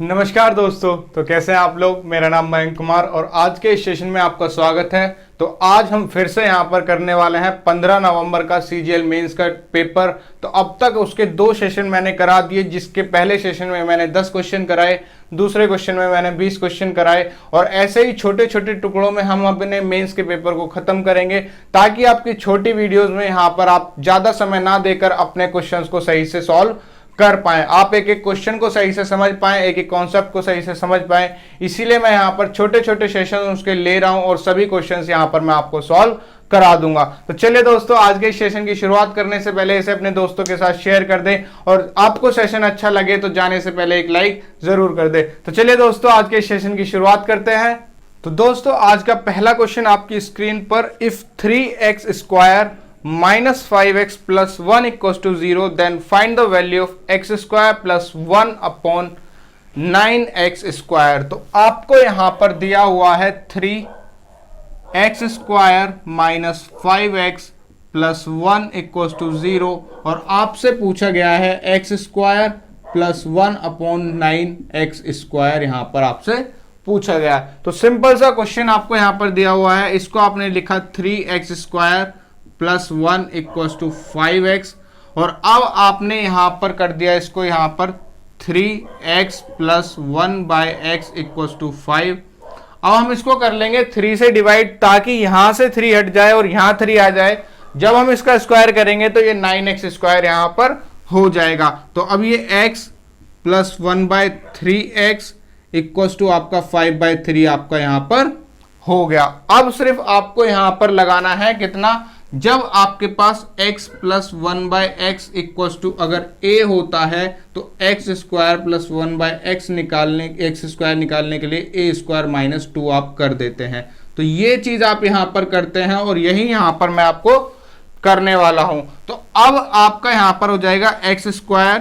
नमस्कार दोस्तों, तो कैसे हैं आप लोग। मेरा नाम मयंक कुमार और आज के इस सेशन में आपका स्वागत है। तो आज हम फिर से यहाँ पर करने वाले हैं 15 नवंबर का सीजीएल मेंस का पेपर। तो अब तक उसके 2 सेशन मैंने करा दिए, जिसके पहले सेशन में मैंने 10 क्वेश्चन कराए, दूसरे क्वेश्चन में मैंने 20 क्वेश्चन कराए और ऐसे ही छोटे छोटे टुकड़ों में हम अपने मेंस के पेपर को खत्म करेंगे, ताकि आपकी छोटी वीडियोज में यहाँ पर आप ज्यादा समय ना देकर अपने क्वेश्चंस को सही से सॉल्व कर पाए, आप एक एक क्वेश्चन को सही से समझ पाए, एक एक कॉन्सेप्ट को सही से समझ पाए। इसीलिए मैं यहाँ पर छोटे छोटे सेशन उसके ले रहा हूं और सभी क्वेश्चंस यहाँ पर मैं आपको सॉल्व करा दूंगा। तो चलिए दोस्तों, आज के सेशन की शुरुआत करने से पहले इसे अपने दोस्तों के साथ शेयर कर दें और आपको सेशन अच्छा लगे तो जाने से पहले एक लाइक जरूर कर दें। तो चलिए दोस्तों, आज के सेशन की शुरुआत करते हैं। तो दोस्तों, आज का पहला क्वेश्चन आपकी स्क्रीन पर, if 3x square minus 5x plus 1 equals to 0, then find the value of x square plus 1 upon 9x square। तो आपको यहां पर दिया हुआ है 3x square minus 5x plus 1 equals to 0 और आपसे पूछा गया है x square plus 1 upon 9x square यहां पर आपसे पूछा गया। तो सिंपल सा क्वेश्चन आपको यहां पर दिया हुआ है, इसको आपने लिखा 3x square plus 1 equals to 5x और अब आपने यहां पर कर दिया इसको यहां पर 3x plus 1 by x equals to 5। अब हम इसको कर लेंगे 3 से डिवाइड, ताकि यहां से 3 हट जाए और यहां 3 आ जाए। जब हम इसका स्क्वायर करेंगे तो ये 9x स्क्वायर यहां पर हो जाएगा। तो अब ये x plus 1 by 3x equals to आपका 5 बाय 3 आपका यहां पर हो गया। अब सिर्फ आपको यहां पर लगाना है कितना, जब आपके पास x plus 1 by x equals to अगर a होता है तो x square plus 1 by x square निकालने के लिए a स्क्वायर माइनस 2 आप कर देते हैं। तो ये चीज आप यहां पर करते हैं और यही यहां पर मैं आपको करने वाला हूं। तो अब आपका यहां पर हो जाएगा x square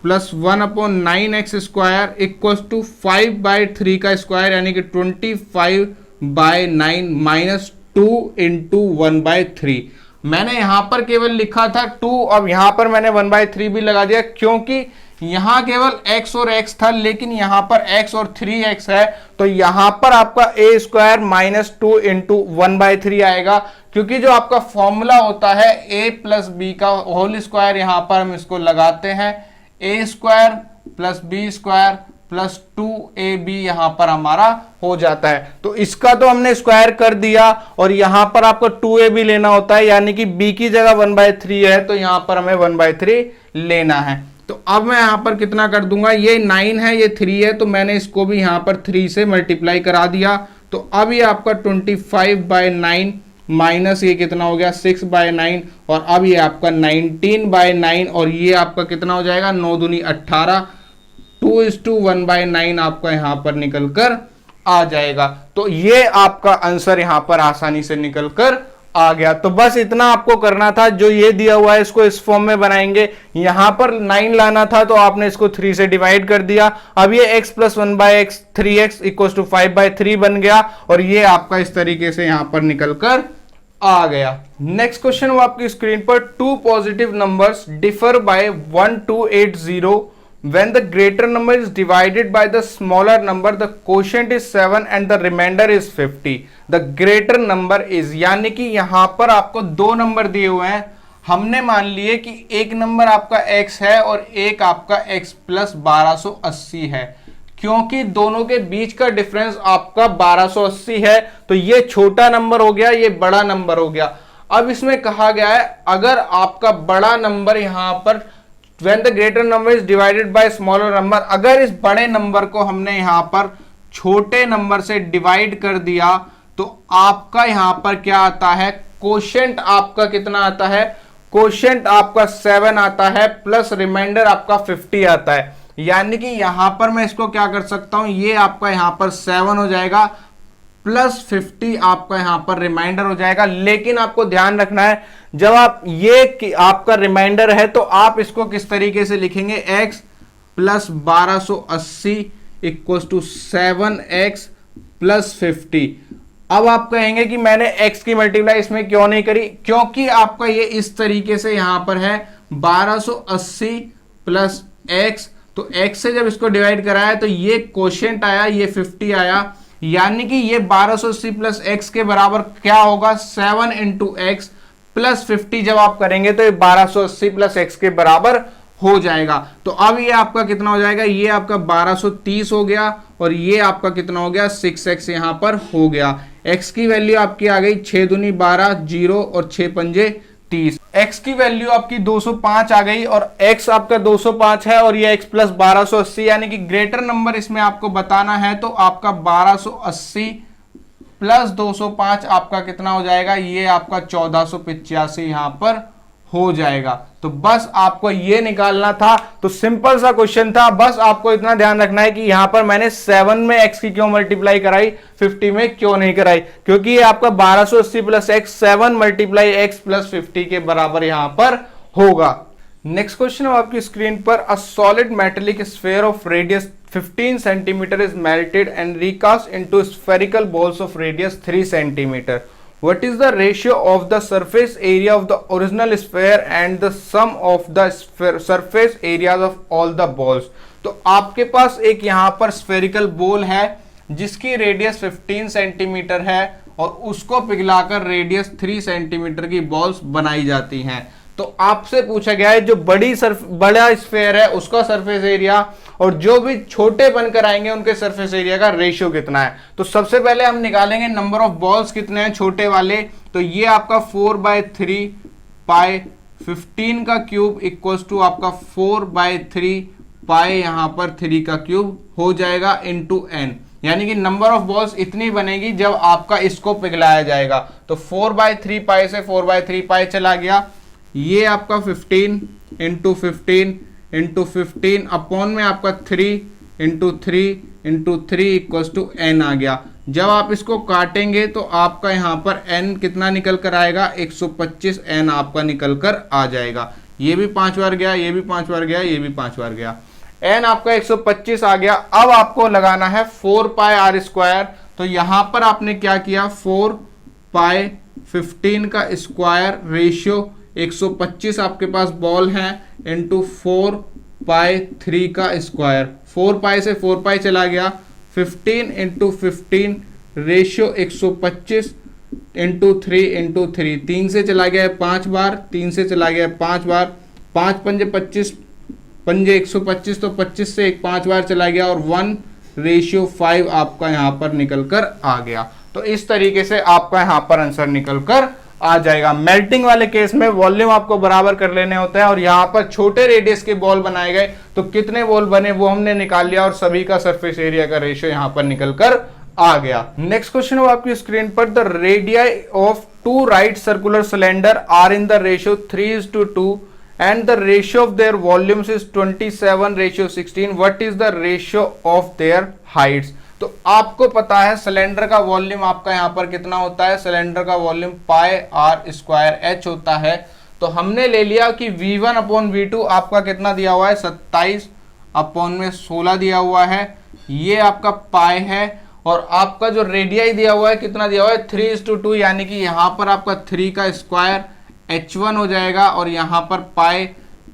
plus 1 upon 9x square equals to 5 by 3 का स्क्वायर यानी कि 25 बाय 9 माइनस 2 इंटू 1 बाय 3। मैंने यहां पर केवल लिखा था 2, अब यहां पर मैंने 1 बाय 3 भी लगा दिया, क्योंकि यहां केवल x और x था, लेकिन यहां पर x और 3x है। तो यहां पर आपका a square minus 2 into 1 by 3 आएगा, क्योंकि जो आपका फॉर्मूला होता है a प्लस बी का होल स्क्वायर, यहां पर हम इसको लगाते हैं a square plus b square plus 2ab यहां पर हमारा हो जाता है। तो इसका तो हमने स्क्वायर कर दिया और यहां पर आपको 2ab लेना होता है, यानी कि b की जगह 1 बाय 3 है तो यहां पर हमें 1 बाय 3 लेना है। तो अब मैं यहां पर कितना कर दूंगा, ये 9 है ये 3 है, तो मैंने इसको भी यहां पर 3 से मल्टीप्लाई करा दिया। तो अब ये आपका 25 बाय 9 माइनस ये कितना हो गया 6 बाय 9 और अब ये आपका 19 बाय 9 और ये आपका कितना हो जाएगा 9 दूनी 18, 2:1 बाय 9 आपका यहां पर निकल कर आ जाएगा। तो ये आपका आंसर यहां पर आसानी से निकल कर आ गया। तो बस इतना आपको करना था, जो ये दिया हुआ है इसको इस फॉर्म में बनाएंगे। यहां पर 9 लाना था तो आपने इसको 3 से डिवाइड कर दिया। अब ये x plus 1 by x 3x equals to 5 by 3 बन गया और ये आपका इस तरीके से यहां पर निकल कर आ गया। नेक्स्ट क्वेश्चन वो आपकी स्क्रीन पर, 2 positive numbers differ by 1 to 80 when the greater number is divided by the smaller number, the quotient is 7 and the remainder is 50, the greater number is, यानी कि यहां पर आपको 2 नंबर दिए हुए हैं। हमने मान लिए कि एक नंबर आपका x है और एक आपका x प्लस 1280 है, क्योंकि दोनों के बीच का डिफरेंस आपका 1280 है। तो ये छोटा नंबर हो गया, ये बड़ा नंबर हो गया। अब इसमें कहा गया है अगर आपका बड़ा नंबर यहां पर when the greater number is divided by smaller number, अगर इस बड़े नंबर को हमने यहां पर छोटे नंबर से डिवाइड कर दिया तो आपका यहां पर क्या आता है, कोशेंट आपका कितना आता है, कोशेंट आपका 7 आता है प्लस रिमाइंडर आपका 50 आता है। यानी कि यहां पर मैं इसको क्या कर सकता हूं, ये आपका यहां पर 7 हो जाएगा प्लस 50 आपका यहां पर रिमाइंडर हो जाएगा। लेकिन आपको ध्यान रखना है, जब आप ये आपका रिमाइंडर है तो आप इसको किस तरीके से लिखेंगे, x प्लस 1280 इक्वल्स टू 7x प्लस 50। अब आप कहेंगे कि मैंने x की मल्टीप्लाई इसमें क्यों नहीं करी, क्योंकि आपका ये इस तरीके से यहां पर है 1280 प्लस x तो x से जब इसको डिवाइड कराया तो ये क्वोशिएंट आया, ये 50 आया, यानी कि ये 1280 प्लस x के बराबर क्या होगा 7 इंटू एक्स प्लस 50 जब आप करेंगे तो ये 1280 प्लस x के बराबर हो जाएगा। तो अब ये आपका कितना हो जाएगा, ये आपका 1230 हो गया और ये आपका कितना हो गया 6x यहां पर हो गया। x की वैल्यू आपकी आ गई 6 दूनी 12, 0 और 6 पंजे 30। x की वैल्यू आपकी 205 आ गई और x आपका 205 है और ये x प्लस 1280 यानी कि ग्रेटर नंबर इसमें आपको बताना है तो आपका 1280 प्लस 205 आपका कितना हो जाएगा, ये आपका 1485 यहां पर हो जाएगा। तो बस आपको ये निकालना था। तो सिंपल सा क्वेश्चन था, बस आपको इतना ध्यान रखना है कि यहां पर मैंने 7 में x की क्यों मल्टीप्लाई कराई, 50 में क्यों नहीं कराई, क्योंकि ये आपका 1280 plus x 7 multiply x plus 50 के बराबर यहां पर होगा। नेक्स्ट क्वेश्चन है आपकी स्क्रीन पर। A solid metallic sphere of radius 15 centimetre is melted and recast into spherical balls of radius 3 centimetre. What is the ratio of the surface area of the original sphere and the sum of the surface areas of all the balls? तो आपके पास एक यहां पर spherical ball है जिसकी radius 15 centimetre है और उसको पिघलाकर रेडियस 3 सेंटीमीटर की बॉल्स बनाई जाती हैं। तो आपसे पूछा गया है जो बड़ा स्फेयर है उसका सरफेस एरिया और जो भी छोटे बनकर आएंगे उनके सरफेस एरिया का रेशियो कितना है। तो सबसे पहले हम निकालेंगे नंबर ऑफ बॉल्स कितने हैं छोटे वाले। तो ये आपका 4/3 पाई 15 का क्यूब इक्वल्स टू आपका 4/3 पाई यहां पर 3 का क्यूब हो जाएगा इनटू n, यानी कि नंबर ऑफ बॉल्स इतनी बनेगी जब आपका इसको पिघलाया जाएगा। तो 4/3 पाई से 4/3 पाई चला गया, ये आपका 15 इंटू 15 इंटू 15 अपॉन में आपका 3 into 3 into 3 equals to n आ गया। जब आप इसको काटेंगे तो आपका यहाँ पर n कितना निकल कर आएगा 125 n आपका निकल कर आ जाएगा। ये भी 5 बार गया, ये भी 5 बार गया, ये भी 5 बार गया, n आपका 125 आ गया। अब आपको लगाना है 4 पाई आर स्क्वायर। तो यहां पर आपने क्या किया 4 पाई 15 का स्क्वायर रेशियो 125 आपके पास बॉल है इंटू 4 पाई 3 का स्क्वायर। 4 पाई से 4 पाई चला गया, 15 इंटू 15 रेशियो 125 इंटू 3 इंटू 3, 3 से चला गया है 5 बार, 3 से चला गया है 5 बार, 5 पंजे 25 पंजे 125, तो 25 से एक 5 बार चला गया और 1/5 आपका यहाँ पर निकल कर आ गया। तो इस तरीके से आपका यहाँ पर आंसर निकल कर आ जाएगा। मेल्टिंग वाले केस में वॉल्यूम आपको बराबर कर लेने होते हैं और यहाँ पर छोटे रेडियस के बॉल बनाए गए तो कितने बॉल बने वो हमने निकाल लिया और सभी का सरफेस एरिया का रेशियो यहाँ पर निकल कर आ गया। नेक्स्ट क्वेश्चन है आपकी स्क्रीन पर। The radii of 2 right circular cylinder are in the ratio 3:2 and the ratio of their volumes is 27:16. What is the ratio of their heights? तो आपको पता है सिलेंडर का वॉल्यूम आपका यहां पर कितना होता है, सिलेंडर का volume pi r square h होता है। तो हमने ले लिया कि V1 अपॉन V2 आपका कितना दिया हुआ है 27 अपॉन में 16 दिया हुआ है, ये आपका पाई है और आपका जो रेडियाई दिया हुआ है कितना दिया हुआ है 3:2, यानी कि यहां पर आपका 3 का स्क्वायर H1 हो जाएगा और यहां पर पाई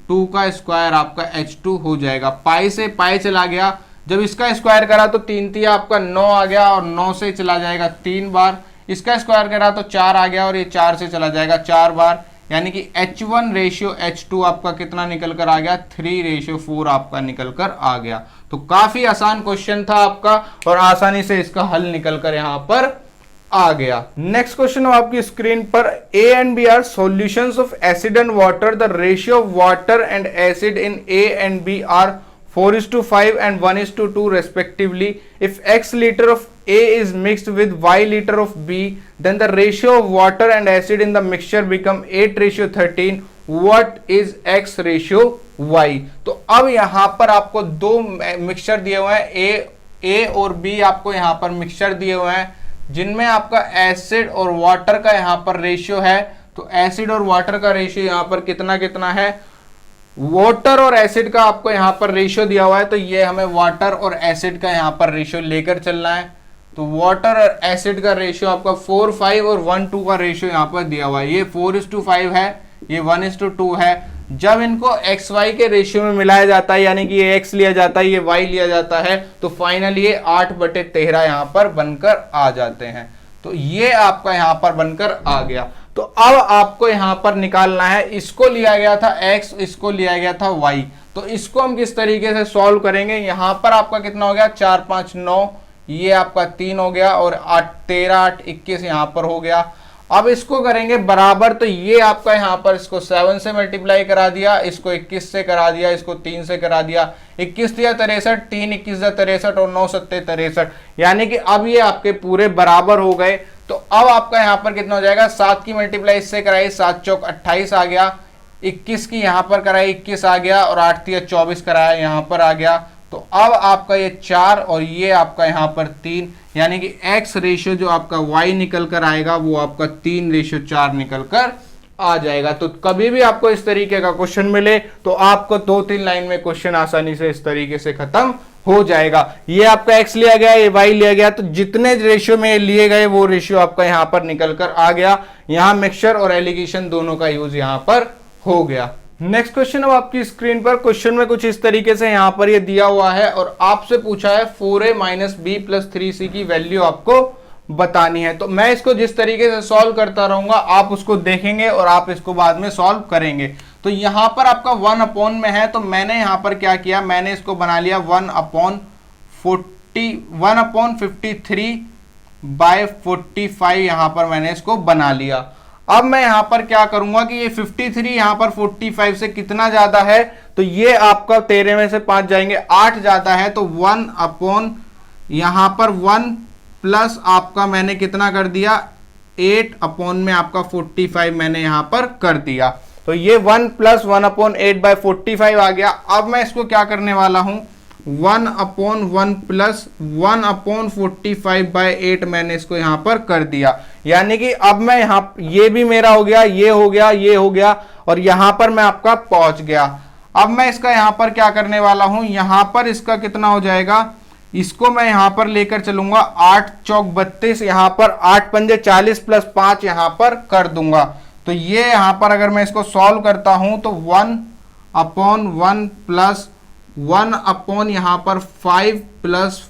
2 का स्क्वायर आपका H2 हो जाएगा। पाई से पाई चला गया, जब इसका स्क्वायर करा तो 3 3 आपका 9 आ गया और 9 से चला जाएगा 3 बार, इसका स्क्वायर करा तो 4 आ गया और ये 4 से चला जाएगा 4 बार, यानी कि H1 रेशियो H2 आपका कितना निकल कर आ गया 3:4 आपका निकल कर आ गया। तो काफी आसान क्वेश्चन था आपका और आसानी से इसका हल निकल कर यहां पर आ गया। नेक्स्ट क्वेश्चन है आपकी स्क्रीन पर। A and B are solutions of acid and water. The ratio of water and acid in A and B are 4:5 and 1:2 respectively. If X liter of A is mixed with Y liter of B, then the ratio of water and acid in the mixture become 8:13. What is X ratio Y? तो अब यहाँ पर आपको दो mixture दिए हुए हैं, A और B आपको यहाँ पर मिक्सचर दिए हुए हैं जिनमें आपका एसिड और वाटर का यहाँ पर रेशियो है। तो एसिड और वाटर का रेशियो यहाँ पर कितना कितना है, वाटर और एसिड का आपको यहाँ पर रेशियो दिया हुआ है, तो ये हमें वाटर और एसिड का यहाँ पर रेशियो लेकर चलना है। तो वाटर और एसिड का रेशियो आपका 4:5 और 1:2 का रेशियो यहाँ पर दिया हुआ है। ये 4:5 है, ये 1:2 है। जब इनको एक्स वाई के रेशियो में मिलाया जाता है, यानी कि ये एक्स लिया जाता है, ये वाई लिया जाता है, तो फाइनली ये 8/13 यहां पर बनकर आ जाते हैं। तो ये आपका यहां पर बनकर आ गया। तो अब आपको यहां पर निकालना है, इसको लिया गया था x, इसको लिया गया था y, तो इसको हम किस तरीके से सॉल्व करेंगे। यहां पर आपका कितना हो गया, 4 5 9, ये आपका 3 हो गया, और 8 13 8 21 यहां पर हो गया। अब इसको करेंगे बराबर, तो ये आपका यहां पर इसको 7 से मल्टीप्लाई करा दिया, इसको 21 से करा दिया, इसको 3 से करा दिया, 21 दिया 63, 3 21 63 और 9 7 63, यानी कि अब ये आपके पूरे बराबर हो गए। तो अब आपका यहां पर कितना हो जाएगा, 7 की मल्टीप्लाई इससे कराई, 7 चौक 28 आ गया, 21 की यहां पर कराई 21 आ गया, और 8 तिया 24 कराया यहां पर आ गया। तो अब आपका ये 4 और ये आपका यहां पर 3, यानी कि x रेशियो जो आपका y निकल कर आएगा वो आपका 3:4 निकल कर आ जाएगा। तो कभी भी आपको इस तरीके का क्वेश्चन मिले तो आपको 2-3 लाइन में क्वेश्चन आसानी से इस तरीके से खत्म हो जाएगा। ये आपका x लिया गया, ये y लिया गया, तो जितने रेशियो में लिए गए वो रेशियो आपका यहां पर निकल कर आ गया। यहां मिक्सचर और एलिगेशन दोनों का यूज यहां पर हो गया। नेक्स्ट क्वेश्चन अब आपकी स्क्रीन पर, क्वेश्चन में कुछ इस तरीके से यहां पर ये दिया हुआ है और आपसे पूछा है 4a - b + 3c की वैल्यू आपको बतानी है। तो मैं इसको जिस तरीके से सॉल्व करता रहूंगा आप उसको देखेंगे और आप इसको बाद में सॉल्व करेंगे। तो यहां पर आपका 1 में है, तो मैंने यहां पर क्या किया, मैंने इसको बना लिया 1/53/45 यहां पर मैंने इसको बना लिया। अब मैं यहां पर क्या करूंगा कि ये 53 यहां पर 45 से कितना ज्यादा है, तो ये आपका 13 में से 5 जाएंगे, 8 ज्यादा है, तो 1 यहां पर 1 प्लस आपका मैंने कितना कर दिया 8 में आपका 45 मैंने यहां पर कर दिया। तो ये 1 + 1/8/45 आ गया। अब मैं इसको क्या करने वाला हूं, 1/1 + 1/45/8 मैंने इसको यहां पर कर दिया, यानी कि अब मैं यहां ये भी मेरा हो गया, ये हो गया, ये हो गया, और यहां पर मैं आपका पहुंच गया। अब मैं इसका यहां पर क्या करने वाला हूं, यहां पर इसका कितना हो जाएगा, इसको मैं यहां पर लेकर चलूंगा 8 चौक 32, यहां पर 8 पंजे 40 + 5 यहां पर कर दूंगा। तो ये यहां पर अगर मैं इसको सॉल्व करता हूं तो 1/1 + 1 यहां पर 5 +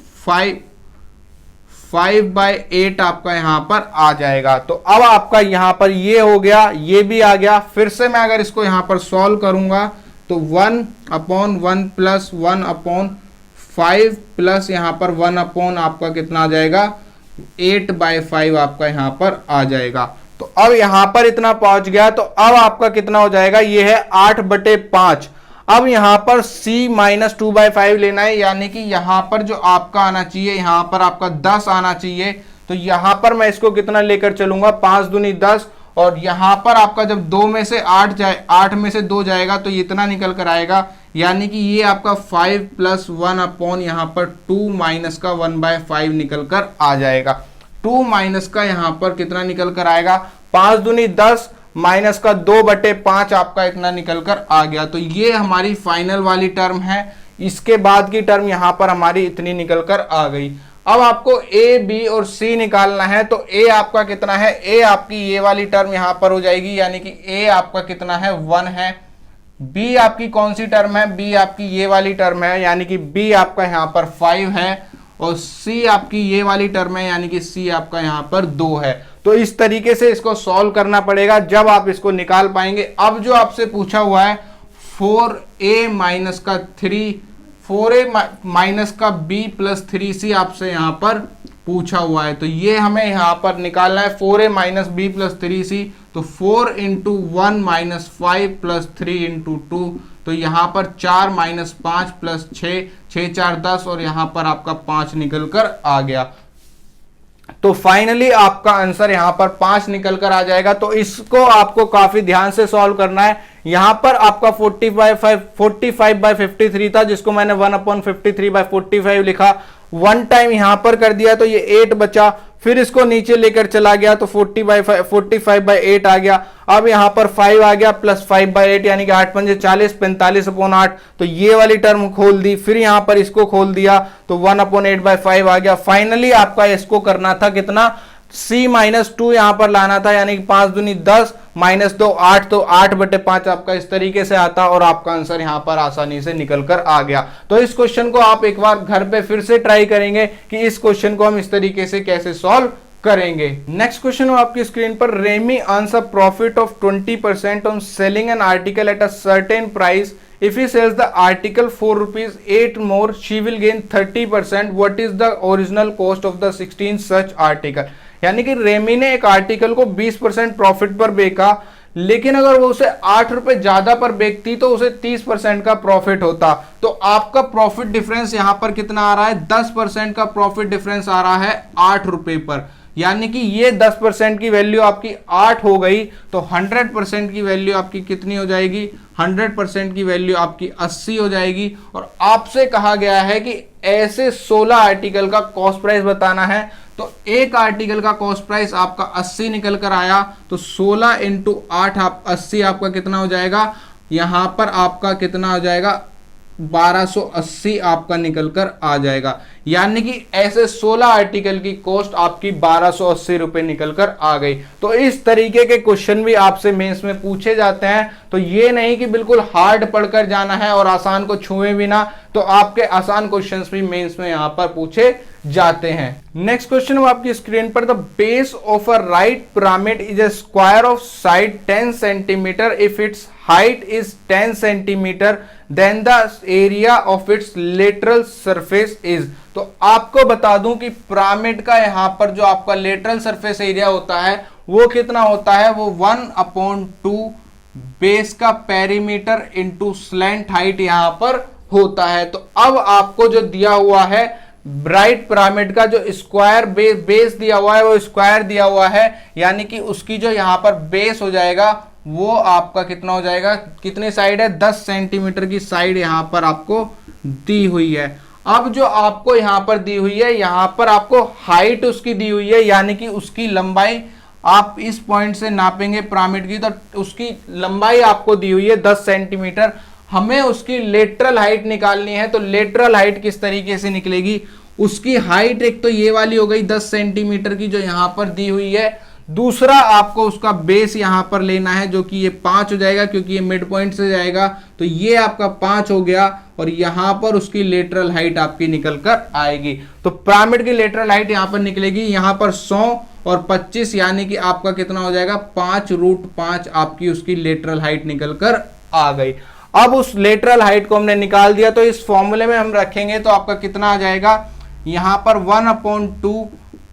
5/8 आपका यहां पर आ जाएगा। तो अब आपका यहां पर ये हो गया, ये भी आ गया। फिर से मैं अगर इसको यहां पर सॉल्व करूंगा तो 1/1 + 1/5 प्लस यहां पर 1/ आपका कितना आ जाएगा 8/5 आपका यहां पर आ जाएगा। तो अब यहां पर इतना पहुंच गया, तो अब आपका कितना हो जाएगा, ये है 8/5। अब यहां पर c - 2/5 लेना है, यानी कि यहां पर जो आपका आना चाहिए, यहां पर आपका 10 आना चाहिए। तो यहां पर मैं इसको कितना लेकर चलूंगा, 5 दूनी 10, और यहां पर आपका जब 2 में से 8 जाए, 8 में से 2 जाएगा तो ये इतना निकल कर आएगा, यानी कि ये आपका 5 + 1/ यहां पर 2 - का 1/5 निकल कर आ जाएगा। 2 - का यहां पर कितना निकल कर आएगा, 5 दूनी 10 माइनस का 2/5 आपका इतना निकल कर आ गया। तो ये हमारी फाइनल वाली टर्म है। इसके बाद की टर्म यहां पर हमारी इतनी निकल कर आ गई। अब आपको ए, बी और सी निकालना है। तो ए आपका कितना है, ए आपकी ये वाली टर्म यहां पर हो जाएगी, यानी कि ए आपका कितना है 1 है। बी आपकी कौन सी टर्म है, बी आपकी ये वाली टर्म है, यानी कि बी आपका यहां पर 5 है, और सी आपकी ये वाली टर्म है, यानी कि सी आपका यहां पर 2 है। तो इस तरीके से इसको सॉल्व करना पड़ेगा, जब आप इसको निकाल पाएंगे। अब जो आपसे पूछा हुआ है 4a - का 3, 4a - का b + 3c आपसे यहां पर पूछा हुआ है। तो ये हमें यहां पर निकालना है 4a - b + 3c। तो 4 × 1 - 5 + 3 × 2, तो यहां पर 4 - 5 + 6, 6 4 10, और यहां पर आपका 5 निकल कर आ गया। तो फाइनली आपका आंसर यहां पर 5 निकल कर आ जाएगा। तो इसको आपको काफी ध्यान से सॉल्व करना है। यहां पर आपका 45/53 था, जिसको मैंने 1/53/45 लिखा, 1 टाइम यहां पर कर दिया तो ये 8 बचा, फिर इसको नीचे लेकर चला गया तो 45/8 आ गया। अब यहां पर 5 आ गया प्लस 5/8, यानी कि 8 पंजे 40, 45/8, तो ये वाली टर्म खोल दी। फिर यहां पर इसको खोल दिया तो 1/8/5 आ गया। फाइनली आपका इसको करना था कितना, c - 2 यहां पर लाना था, यानी कि 5 दूनी 10 -2 8, तो 8/5 आपका इस तरीके से आता और आपका आंसर यहां पर आसानी से निकल कर आ गया। तो इस क्वेश्चन को आप एक बार घर पे फिर से ट्राई करेंगे कि इस क्वेश्चन को हम इस तरीके से कैसे सॉल्व करेंगे। नेक्स्ट क्वेश्चन आपकी स्क्रीन पर, Remy earns a profit of 20% on selling an article at a certain price. If he sells the article for rupees 8 more, she will gain 30%. What is the original cost of the 16 such article? यानी कि ramie ने एक article को 20% profit पर बेचा, लेकिन अगर वो उसे 8 रुपए ज्यादा पर बेचती तो उसे 30% का प्रॉफिट होता। तो आपका प्रॉफिट डिफरेंस यहां पर कितना आ रहा है, 10% का प्रॉफिट डिफरेंस आ रहा है 8 रुपए पर। यानी कि ये 10% की वैल्यू आपकी 8 हो गई, तो 100% की वैल्यू आपकी कितनी हो जाएगी, 100% की वैल्यू आपकी 80 हो जाएगी। और आपसे कहा गया है कि ऐसे 16 आर्टिकल का कॉस्ट प्राइस बताना है। तो एक आर्टिकल का कॉस्ट प्राइस आपका 80 निकल कर आया, तो 16 × 8 आप 80 आपका कितना हो जाएगा, यहां पर आपका कितना हो जाएगा, 1280 आपका निकल कर आ जाएगा। यानी कि ऐसे 16 आर्टिकल की कॉस्ट आपकी 1280 रुपए निकल कर आ गई। तो इस तरीके के क्वेश्चन भी आपसे मेंस में पूछे जाते हैं। तो ये नहीं कि बिल्कुल हार्ड पढ़कर जाना है और आसान को छुए बिना, तो आपके आसान क्वेश्चंस भी मेंस में यहां पर पूछे जाते हैं। नेक्स्ट क्वेश्चन आपकी स्क्रीन पर, the base of a right pyramid is a square of side 10 centimetre if its height is 10 centimetre, then the area of its lateral surface is. तो आपको बता दूं कि पिरामिड का यहां पर जो आपका लेटरल सरफेस एरिया होता है वो कितना होता है, वो 1/2 बेस का पेरीमीटर इंटू स्लैंट हाइट यहां पर होता है। तो अब आपको जो दिया हुआ है राइट पिरामिड का जो स्क्वायर बेस दिया हुआ है वो स्क्वायर दिया हुआ है, यानी कि उसकी जो यहां पर बेस हो जाएगा वो आपका कितना हो जाएगा, कितनी साइड है, 10 सेंटीमीटर की साइड यहां पर आपको दी हुई है। अब जो आपको यहां पर दी हुई है, यहां पर आपको हाइट उसकी दी हुई है, यानी कि उसकी लंबाई आप इस पॉइंट से नापेंगे पिरामिड की, तो उसकी लंबाई आपको दी हुई है 10 सेंटीमीटर। हमें उसकी लेटरल हाइट निकालनी है। तो लेटरल हाइट किस तरीके से निकलेगी, उसकी हाइट एक तो ये वाली हो गई 10 सेंटीमीटर की जो यहां पर दी हुई है, दूसरा आपको उसका बेस यहां पर लेना है जो कि ये 5 हो जाएगा, क्योंकि ये मिड पॉइंट से जाएगा, तो ये आपका 5 हो गया। और यहां पर उसकी लेटरल हाइट आपकी निकल कर आएगी। तो पिरामिड की लेटरल हाइट यहां पर निकलेगी, यहां पर 100 और 25, यानी कि आपका कितना हो जाएगा, 5√5 आपकी उसकी लेटरल हाइट निकल कर आ गई। अब उस लेटरल हाइट को हमने निकाल दिया, तो इस फॉर्मूले में हम रखेंगे तो आपका कितना आ जाएगा, यहां पर 1/2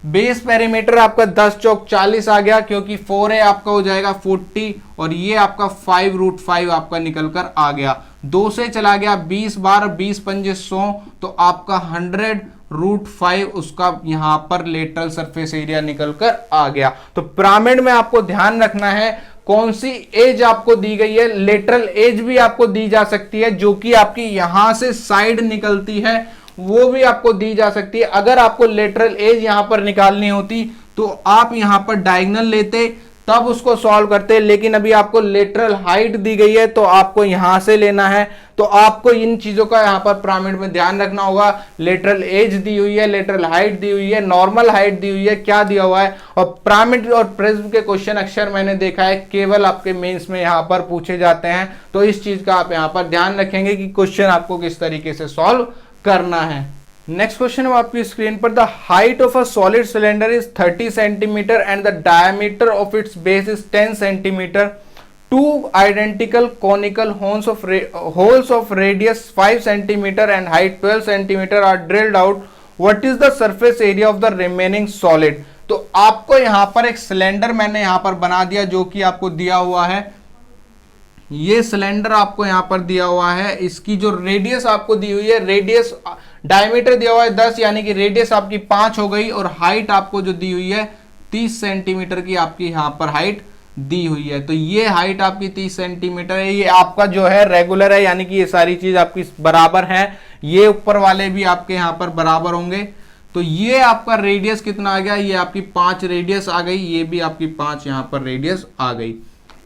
बेस पेरीमीटर आपका 10 चौक 40 आ गया, क्योंकि 4 है आपका हो जाएगा 40, और ये आपका 5√5 आपका निकल कर आ गया। 2 से चला गया 20 बार, 20 पंजे 100, तो आपका 100√5 उसका यहां पर लेटरल सरफेस एरिया निकल कर आ गया। तो पिरामिड में आपको ध्यान रखना है कौन सी एज आपको दी गई है, लेटरल एज भी आपको दी जा सकती है जो कि आपकी यहां से साइड निकलती है, वो भी आपको दी जा सकती है। अगर आपको लेटरल एज यहां पर निकालनी होती तो आप यहां पर डायगोनल लेते, तब उसको सॉल्व करते, लेकिन अभी आपको लेटरल हाइट दी गई है तो आपको यहां से लेना है। तो आपको इन चीजों का यहां पर पिरामिड में ध्यान रखना होगा। लेटरल एज दी हुई है, लेटरल हाइट दी हुई है, नॉर्मल हाइट दी हुई है, क्या दिया हुआ है। और पिरामिड और प्रिज्म के क्वेश्चन अक्सर मैंने देखा है केवल आपके मेंस में यहां पर पूछे जाते हैं, तो इस चीज का आप यहां पर ध्यान रखेंगे कि क्वेश्चन आपको किस तरीके से सॉल्व करना है। नेक्स्ट क्वेश्चन है आपकी स्क्रीन पर, the height of a solid cylinder is 30 centimetre and the diameter of its base is 10 centimetre. Two identical conical holes of radius 5 centimeter and height 12 centimeter are drilled out. What is the surface area of the remaining solid? तो आपको यहां पर एक cylinder मैंने यहां पर बना दिया जो कि आपको दिया हुआ है, ये सिलेंडर आपको यहां पर दिया हुआ है। इसकी जो रेडियस आपको दी हुई है, रेडियस डायमीटर दिया हुआ है 10, यानी कि रेडियस आपकी 5 हो गई, और हाइट आपको जो दी हुई है 30 सेंटीमीटर की आपकी यहां पर हाइट दी हुई है। तो ये हाइट आपकी 30 सेंटीमीटर है। ये आपका जो है रेगुलर है, यानी कि ये सारी चीज आपकी बराबर है, ये ऊपर वाले भी आपके यहां पर बराबर होंगे। तो ये आपका रेडियस कितना आ गया, ये आपकी 5 रेडियस आ गई, ये भी आपकी 5 यहां पर रेडियस आ गई।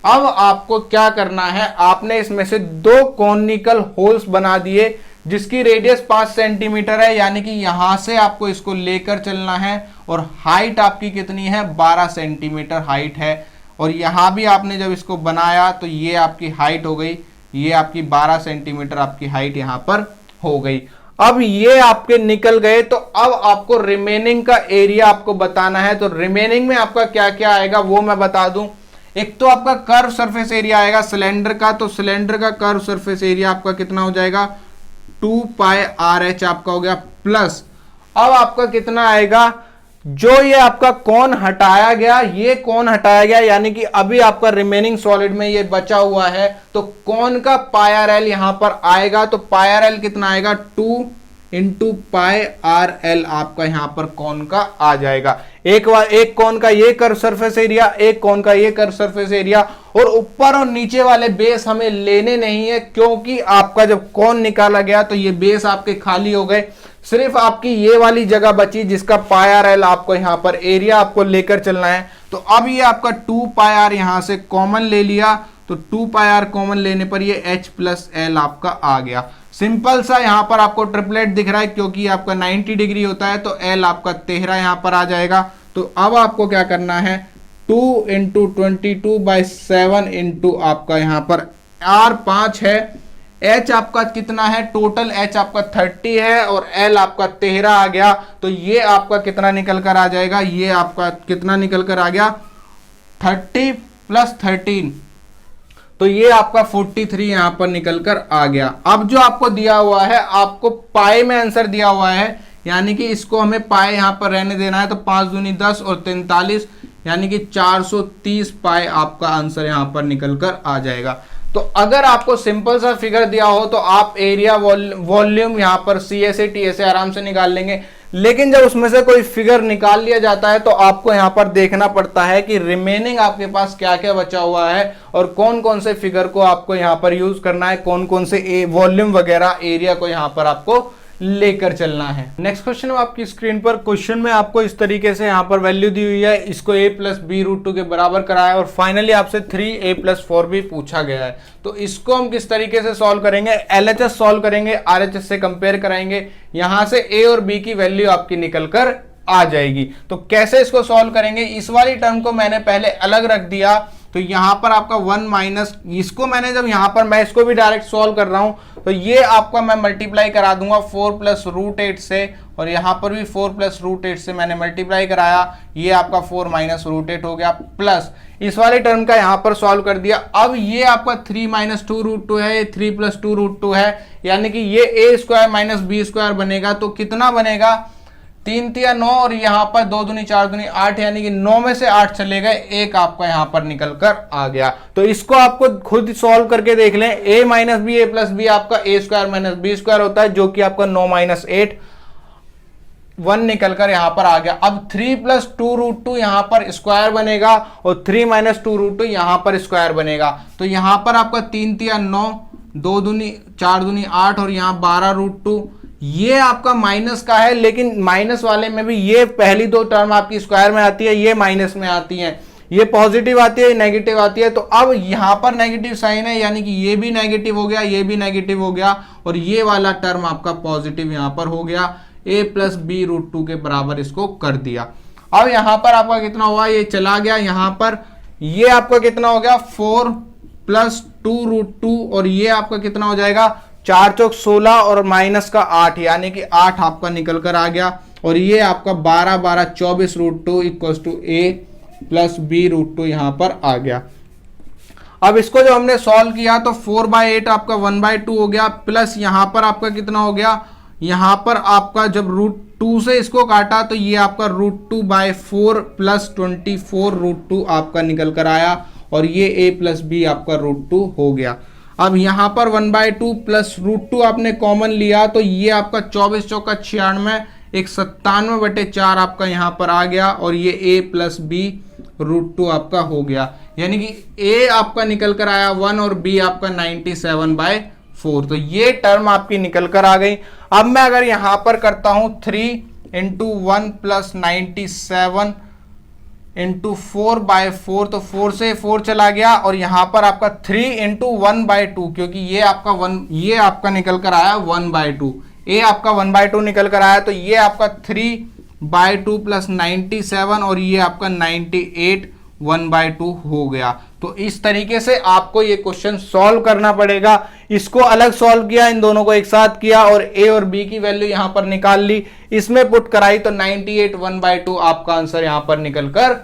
अब आपको क्या करना है, आपने इसमें से 2 कॉनिकल होल्स बना दिए जिसकी रेडियस 5 सेंटीमीटर है, यानी कि यहां से आपको इसको लेकर चलना है, और हाइट आपकी कितनी है, 12 सेंटीमीटर हाइट है। और यहाँ भी आपने जब इसको बनाया तो ये आपकी हाइट हो गई, ये आपकी 12 सेंटीमीटर आपकी हाइट यहाँ पर हो गई। अब ये आपके निकल गए, तो अब आपको रिमेनिंग का एरिया आपको बताना है। तो रिमेनिंग में आपका क्या क्या आएगा वो मैं बता दूं। एक तो आपका कर्व सरफेस एरिया आएगा सिलेंडर का, तो सिलेंडर का कर्व सरफेस एरिया आपका कितना हो जाएगा 2 पाई आर एच आपका हो गया, प्लस अब आपका कितना आएगा, जो ये आपका कोण हटाया गया, ये कोण हटाया गया, यानी कि अभी आपका रिमेनिंग सॉलिड में ये बचा हुआ है, तो कोण का पाई आर एल यहां पर आएगा। तो पाई आर एल कितना आएगा 2 इंटू पाई आर एल आपका यहां पर कोण का आ जाएगा। एक कोण का ये कर्व सरफेस एरिया, एक कोण का ये कर्व सरफेस एरिया, और ऊपर और नीचे वाले बेस हमें लेने नहीं है, क्योंकि आपका जब कोण निकाला गया तो ये बेस आपके खाली हो गए, सिर्फ आपकी ये वाली जगह बची जिसका पाई आर एल आपको यहां पर एरिया आपको लेकर चलना है। तो अब ये आपका 2 पाई आर यहां से कॉमन ले लिया, तो 2 पाई आर कॉमन लेने पर ये h प्लस एल आपका आ गया। सिंपल सा यहां पर आपको ट्रिपलेट दिख रहा है, क्योंकि आपका 90 डिग्री होता है, तो एल आपका 13 यहां पर आ जाएगा। तो अब आपको क्या करना है 2 इंटू 22/7 इंटू आपका यहां पर r 5 है, h आपका कितना है, टोटल h आपका 30 है और l आपका 13 आ गया। तो ये आपका कितना निकल कर आ जाएगा, ये आपका कितना निकल कर आ गया 30 प्लस 13, तो ये आपका 43 यहां पर निकल कर आ गया। अब जो आपको दिया हुआ है, आपको पाई में आंसर दिया हुआ है, यानी कि इसको हमें पाई यहां पर रहने देना है, तो 5 दूनी 10 और 43 यानी कि 430 पाई आपका आंसर यहां पर निकल कर आ जाएगा। तो अगर आपको सिंपल सा फिगर दिया हो तो आप एरिया वॉल्यूम यहां पर CSA TSA आराम से निकाल लेंगे, लेकिन जब उसमें से कोई फिगर निकाल लिया जाता है तो आपको यहां पर देखना पड़ता है कि रिमेनिंग आपके पास क्या क्या बचा हुआ है और कौन कौन से फिगर को आपको यहां पर यूज करना है, कौन कौन से वॉल्यूम वगैरह एरिया को यहां पर आपको लेकर चलना है। नेक्स्ट क्वेश्चन आपकी स्क्रीन पर, क्वेश्चन में आपको इस तरीके से यहाँ पर वैल्यू दी हुई है, इसको a प्लस बी रूट 2 के बराबर कराया और फाइनली आपसे 3a प्लस 4 भी पूछा गया है। तो इसको हम किस तरीके से सॉल्व करेंगे, LHS सॉल्व करेंगे, RHS से कंपेयर कराएंगे, यहां से a और b की वैल्यू आपकी निकल कर आ जाएगी। तो कैसे इसको सॉल्व करेंगे, इस वाली टर्म को मैंने पहले अलग रख दिया, तो यहां पर आपका 1 माइनस इसको मैंने जब यहां पर मैं इसको भी डायरेक्ट सॉल्व कर रहा हूं, तो ये आपका मैं मल्टीप्लाई करा दूंगा 4 प्लस रूट 8 से, और यहां पर भी 4 प्लस रूट 8 से मैंने मल्टीप्लाई कराया, ये आपका 4 माइनस रूट 8 हो गया, प्लस इस वाले टर्म का यहां पर सॉल्व कर दिया। अब ये आपका 3 माइनस 2 रूट 2 है, ये 3 प्लस 2 रूट 2 है, यानी कि ये a square minus b square बनेगा। तो कितना बनेगा 3 तिया 9 और यहाँ पर 2 दूनी 4 दूनी 8, यानी कि 9 में से 8 चले गए, एक आपका यहाँ पर निकल कर आ गया। तो इसको आपको खुद सॉल्व करके देख लें, a minus b a plus b आपका a square minus b square होता है, जो कि आपका 9 माइनस 8 1 निकल कर यहाँ पर आ गया। अब 3 प्लस 2 रूट 2 यहाँ पर स्क्वायर बनेगा और 3 माइनस 2 रूट 2 यहाँ पर स्क्वायर बनेगा। तो यहाँ पर आपका 3 तिया 9, 2 दूनी 4 दूनी 8 और यहाँ 12 रूट 2, ये आपका माइनस का है, लेकिन माइनस वाले में भी ये पहली दो टर्म आपकी स्क्वायर में आती है, ये माइनस में आती है, ये पॉजिटिव आती है, नेगेटिव आती है। तो अब यहां पर नेगेटिव साइन है, यानी कि ये भी नेगेटिव हो गया, ये भी नेगेटिव हो गया, और ये वाला टर्म आपका पॉजिटिव यहां पर हो गया, a प्लस बी रूट 2 के बराबर इसको कर दिया। अब यहां पर आपका कितना हुआ, ये चला गया, यहां पर ये आपका कितना हो गया 4 प्लस 2 रूट 2, और ये आपका कितना हो जाएगा 4 चौक 16 और माइनस का 8, यानी कि 8 आपका निकल कर आ गया, और ये आपका 12 12 24 root 2 equal to a plus b root 2 यहां पर आ गया। अब इसको जो हमने सॉल्व किया तो 4/8 आपका 1/2 हो गया, प्लस यहां पर आपका कितना हो गया, यहां पर आपका जब रूट 2 से इसको काटा तो ये आपका रूट 2/4 प्लस 24 रूट 2 आपका निकल कर आया, और ये a प्लस बी आपका रूट 2 हो गया। अब यहां पर 1/2 प्लस रूट 2 आपने कॉमन लिया, तो ये आपका 24 चौका 96, एक 97/4 आपका यहां पर आ गया, और ये a प्लस बी रूट 2 आपका हो गया, यानी कि a आपका निकल कर आया 1 और b आपका 97/4। तो ये टर्म आपकी निकल कर आ गई। अब मैं अगर यहां पर करता हूं 3 इंटू 1 प्लस 97 इंटू 4/4, तो 4 से 4 चला गया, और यहां पर आपका 3 इंटू 1/2, क्योंकि ये आपका 1, ये आपका निकल कर आया 1/2, a आपका 1/2 निकल कर आया, तो ये आपका 3/2 प्लस 97 और ये आपका 98 1/2 हो गया। तो इस तरीके से आपको ये क्वेश्चन सॉल्व करना पड़ेगा। इसको अलग सॉल्व किया, इन दोनों को एक साथ किया और ए और बी की वैल्यू यहां पर निकाल ली, इसमें पुट कराई तो 98 1/2 आपका आंसर यहां पर निकल कर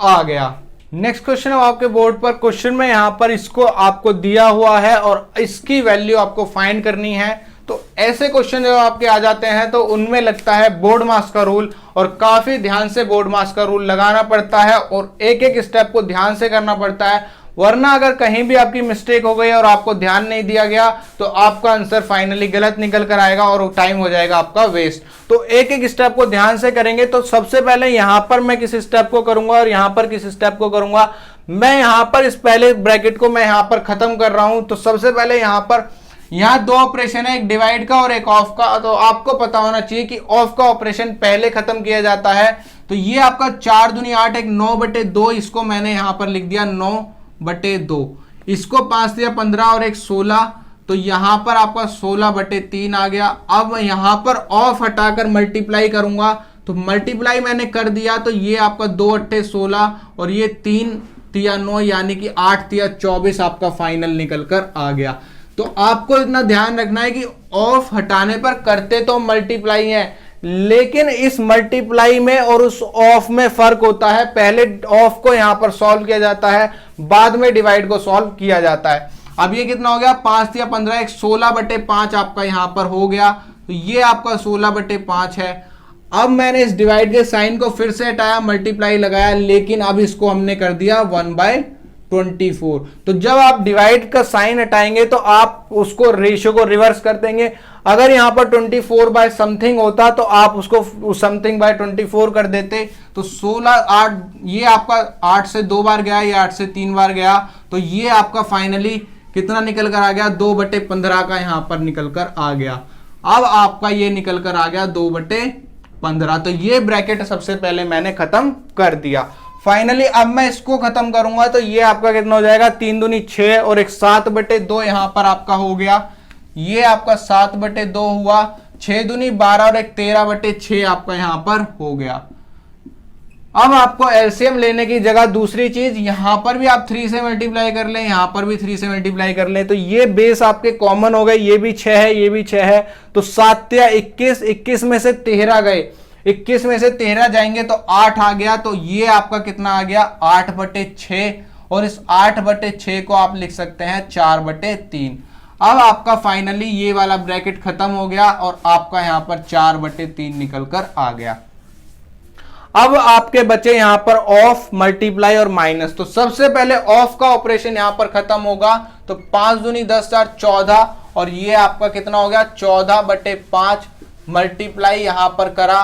आ गया। नेक्स्ट क्वेश्चन है आपके बोर्ड पर। क्वेश्चन में यहां पर इसको आपको दिया हुआ है और इसकी वैल्यू आपको फाइंड करनी है। तो ऐसे क्वेश्चन जब आपके आ जाते हैं तो उनमें लगता है बोर्ड मास का रूल, और काफी ध्यान से बोर्ड मास का रूल लगाना पड़ता है और एक एक स्टेप को ध्यान से करना पड़ता है, वरना अगर कहीं भी आपकी मिस्टेक हो गई और आपको ध्यान नहीं दिया गया तो आपका आंसर फाइनली गलत निकल कर आएगा और टाइम हो जाएगा आपका वेस्ट। तो एक एक स्टेप को ध्यान से करेंगे। तो सबसे पहले यहां पर मैं किस स्टेप को करूंगा और यहां पर किस स्टेप को करूंगा। मैं यहां पर इस पहले ब्रैकेट को मैं यहां पर खत्म कर रहा हूं। तो सबसे पहले यहां पर दो ऑपरेशन है, एक डिवाइड का और एक ऑफ का। तो आपको पता होना चाहिए कि ऑफ का ऑपरेशन पहले खत्म किया जाता है। तो ये आपका 4 दूनी 8 एक 9/2, इसको मैंने यहां पर लिख दिया 9/2, इसको 5 दिया 15 और एक 16, तो यहां पर आपका 16/3 आ गया। अब यहां पर ऑफ हटाकर मल्टीप्लाई करूंगा, तो मल्टीप्लाई मैंने कर दिया, तो ये आपका 2 × 16 और ये 3 × 9 यानी कि 8 × 24 आपका फाइनल निकल कर आ गया। तो आपको इतना ध्यान रखना है कि ऑफ हटाने पर करते तो मल्टीप्लाई है, लेकिन इस मल्टीप्लाई में और उस ऑफ में फर्क होता है। पहले ऑफ को यहां पर सॉल्व किया जाता है, बाद में डिवाइड को सॉल्व किया जाता है। अब ये कितना हो गया, 5 या 15 एक 16/5 आपका यहां पर हो गया। तो ये आपका 16/5 है। अब मैंने इस डिवाइड के साइन को फिर से हटाया, मल्टीप्लाई लगाया, लेकिन अब इसको हमने कर दिया 1/24। तो जब आप डिवाइड का साइन हटाएंगे तो आप उसको रेशियो को रिवर्स कर देंगे। अगर यहां पर 24/समथिंग होता तो आप उसको समथिंग/24 कर देते। तो 16 8 ये आपका 8 से 2 बार गया, ये 8 से 3 बार गया, तो ये आपका फाइनली कितना निकल कर आ गया, 2/15 का यहां पर निकल कर आ गया। अब आपका ये निकल कर आ गया 2/15। तो ये ब्रैकेट सबसे पहले मैंने खत्म कर दिया। फाइनली अब मैं इसको खत्म करूंगा तो ये आपका कितना हो जाएगा, 3 दूनी 6 और एक 7/2 यहां पर आपका हो गया। ये आपका 7/2 हुआ, 6 दूनी 12 और एक 13/6 आपका यहां पर हो गया। अब आपको एलसीएम लेने की जगह दूसरी चीज, यहां पर भी आप 3 से मल्टीप्लाई कर लें, यहां पर भी 3 से मल्टीप्लाई कर लें, तो ये बेस आपके कॉमन हो गए। ये भी 6 है, ये भी 6 है, तो 7 या 21, 21 में से 13 गए, 21 में से 13 जाएंगे तो 8 आ गया। तो ये आपका कितना आ गया, 8/6, और इस 8/6 को आप लिख सकते हैं 4/3। अब आपका फाइनली ये वाला ब्रैकेट खत्म हो गया और आपका यहां पर 4/3 निकल कर आ गया। अब आपके बचे यहां पर ऑफ, मल्टीप्लाई और माइनस। तो सबसे पहले ऑफ का ऑपरेशन यहां पर खत्म होगा, तो 5 दूनी 10 4 14, और ये आपका कितना हो गया 14/5, मल्टीप्लाई यहां पर करा।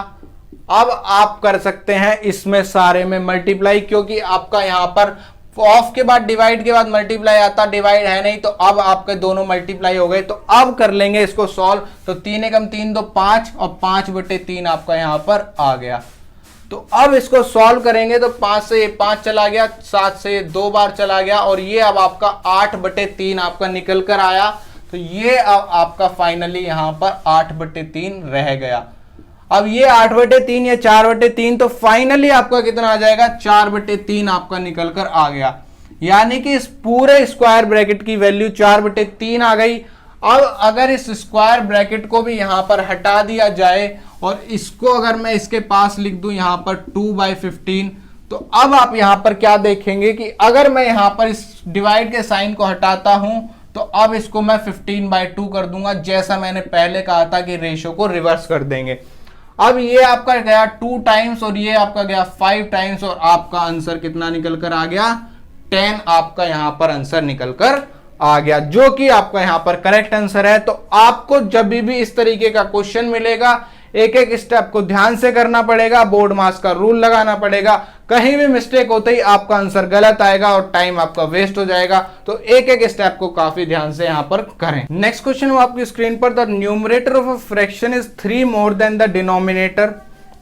अब आप कर सकते हैं इसमें सारे में मल्टीप्लाई, क्योंकि आपका यहां पर ऑफ के बाद डिवाइड के बाद मल्टीप्लाई आता, डिवाइड है नहीं, तो अब आपके दोनों मल्टीप्लाई हो गए। तो अब कर लेंगे इसको सॉल्व। तो 3 एकम 3 2 5 और 5/3 आपका यहां पर आ गया। तो अब इसको सॉल्व करेंगे तो 5 से ये 5 चला गया, 7 से ये 2 बार चला गया, और ये अब आपका 8/3 आपका निकल कर आया। तो ये अब आपका फाइनली यहां पर 8/3 रह गया। अब ये 8/3 या 4/3, तो फाइनली आपका कितना आ जाएगा, 4/3 आपका निकल कर आ गया। यानी कि इस पूरे स्क्वायर ब्रैकेट की वैल्यू 4/3 आ गई। अब अगर इस स्क्वायर ब्रैकेट को भी यहां पर हटा दिया जाए और इसको अगर मैं इसके पास लिख दूं यहां पर 2/15, तो अब आप यहां पर क्या देखेंगे कि अगर मैं यहां पर इस डिवाइड के साइन को हटाता हूं तो अब इसको मैं 15/2 कर दूंगा, जैसा मैंने पहले कहा था कि रेशियो को रिवर्स कर देंगे। अब ये आपका गया 2 टाइम्स और ये आपका गया 5 टाइम्स, और आपका आंसर कितना निकल कर आ गया, 10 आपका यहां पर आंसर निकल कर आ गया, जो कि आपका यहां पर करेक्ट आंसर है। तो आपको जब भी इस तरीके का क्वेश्चन मिलेगा, एक एक स्टेप को ध्यान से करना पड़ेगा, बोर्ड मास का रूल लगाना पड़ेगा। कहीं भी मिस्टेक होते ही आपका आंसर गलत आएगा और टाइम आपका वेस्ट हो जाएगा। तो एक एक स्टेप को काफी ध्यान से यहां पर करें। नेक्स्ट क्वेश्चन आपकी स्क्रीन पर, the numerator of a fraction is 3 more than the denominator.